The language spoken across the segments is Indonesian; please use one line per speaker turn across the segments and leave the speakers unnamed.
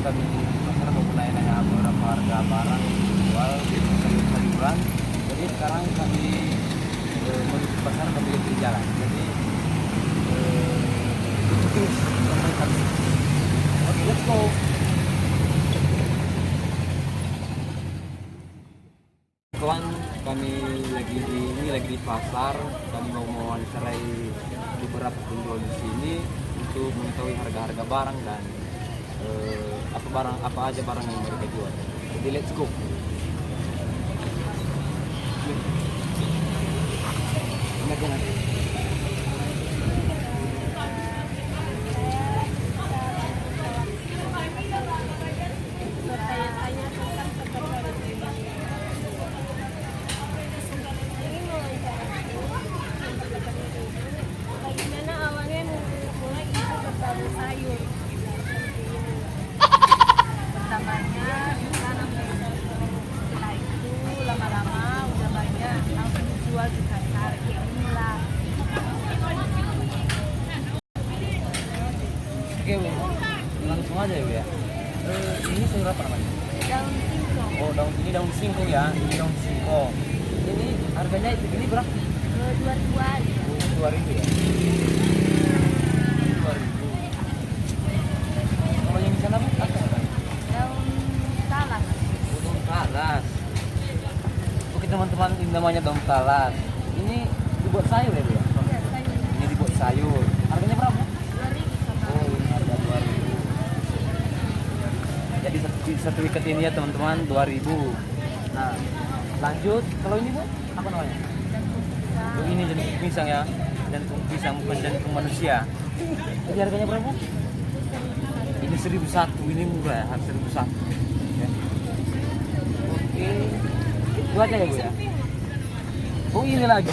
kami pasar mau nanya beberapa harga barang jual sayur-sayuran. Jadi sekarang kami menuju pasar kami di jalan. Jadi oke, let's go. Kawan, kami lagi di pasar. Kami mau mewawancarai beberapa penjual di sini untuk mengetahui harga-harga barang dan apa aja barang yang mereka jual. Jadi let's go.
Bagaimana awalnya mulai itu berbau sayur. Pertamanya tanam setelah itu lama-lama udah banyak langsung dijual di pasar kayak inilah.
Oke, Bu. Langsung aja ya, Bu ya. Ini sayur apa namanya?
Daun singkong
Oh, ini daun singkong ya. Ini daun singkong. Ini harganya segini berapa?
2-2 aja.
2.000 ya. 2.000. Kalau yang di sana, Bu, apa?
Daun talas.
Daun talas. Oke teman-teman, ini namanya daun talas. Ini dibuat sayur ya, Bu ya?
Iya, sayur.
Ini dibuat sayur. Harganya berapa?
2.000 sama.
Oh, ini harga 2.000. Jadi satu ikat ini ya teman-teman 2.000. Nah, lanjut. Kalau ini, Bu, apa namanya? Oh, ini jantung pisang ya. Jantung pisang bukan jantung manusia. Jadi harganya berapa? Ini 1.001. Ini murah ya, harga 1.001. Ya. Oke. Itu aja ya, Bu ya. Oh, ini lagi.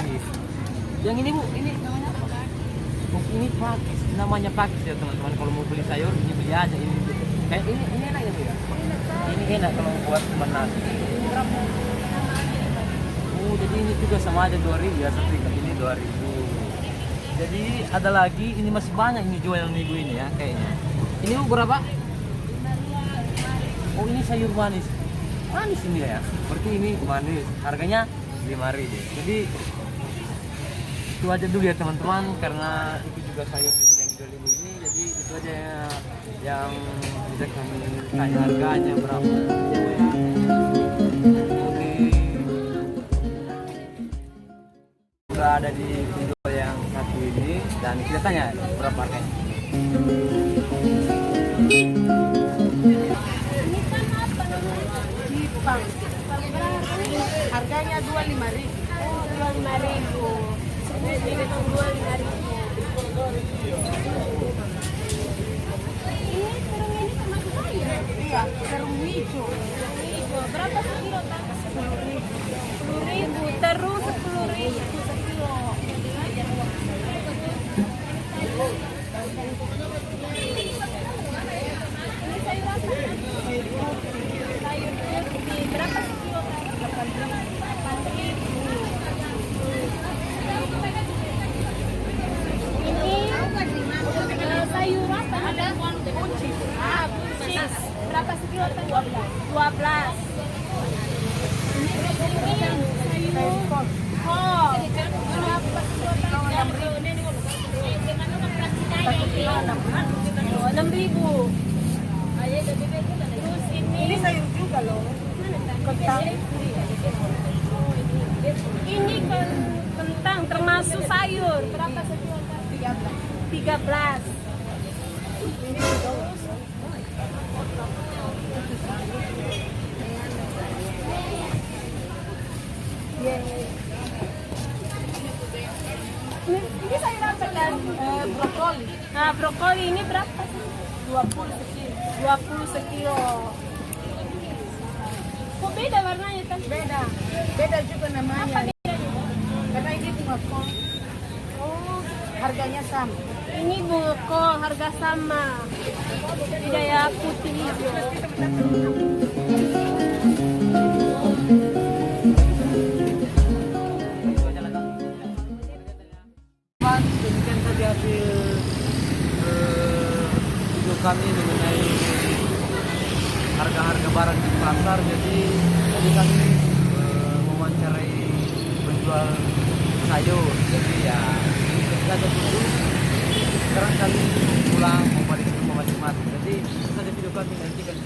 Yang ini, Bu, ini namanya apa? Oh, ini pakis. Namanya pakis ya teman-teman. Kalau mau beli sayur, ini beli aja ini. Kayak ini enak ya, Bu ya. Ini enak kalau buat teman nasi. Ini berapa? Oh, jadi ini juga sama aja 2.000 ya, satu ikat ini 2.000. Jadi ada lagi, ini masih banyak ini jualan ibu ini ya kayaknya. Ini Bu berapa? Oh, ini sayur manis. Manis ini ya. Berarti ini manis. Harganya 5.000. Jadi itu aja dulu ya teman-teman, karena itu juga sayur yang jual ibu ini. Jadi itu aja yang bisa kami tanya harganya berapa. Oke. Udah ada di penjual yang satu ini dan kita tanya berapa harganya.
Ini kan apa namanya? Jipang. Harganya 25.000. Oh, 25.000. Ini 25.000. Ini terung ini termasuk sayur? Iya, terung hijau. Berapa sekilo, Kak? 10.000. 10.000, terus 10.000 sekilo. Ini sayur apa? Sayur putih. Berapa sekilo, Kak? 8.000. Ini sayur apa? Ada buncis. Buncis. Berapa sekilo, Kak? 12. Ini sayur kol. Berapa sekilo, Kak? 6.000. Terus ini sayur juga loh. Kentang. Ini kentang termasuk sayur. Berapa sekilo, Kak? 13. Ini ini sayur apa, kan? Brokoli. Nah, brokoli ini berapa sih? 20 sekilo. 20 sekilo. Kok beda warnanya, kan? Beda. Beda juga namanya. Apa bedanya? Karena ini bunga kol. Oh, harganya sama. Ini bunga kol, harga sama. Beda ya, putih hijau.
Demikian saja hasil video kami mengenai harga-harga barang di pasar. Jadi tadi kami mewawancarai penjual sayur. Jadi ya kita saja dulu. Sekarang kami pulang mau balik ke rumah masing-masing. Jadi itu saja video kami, nanti kan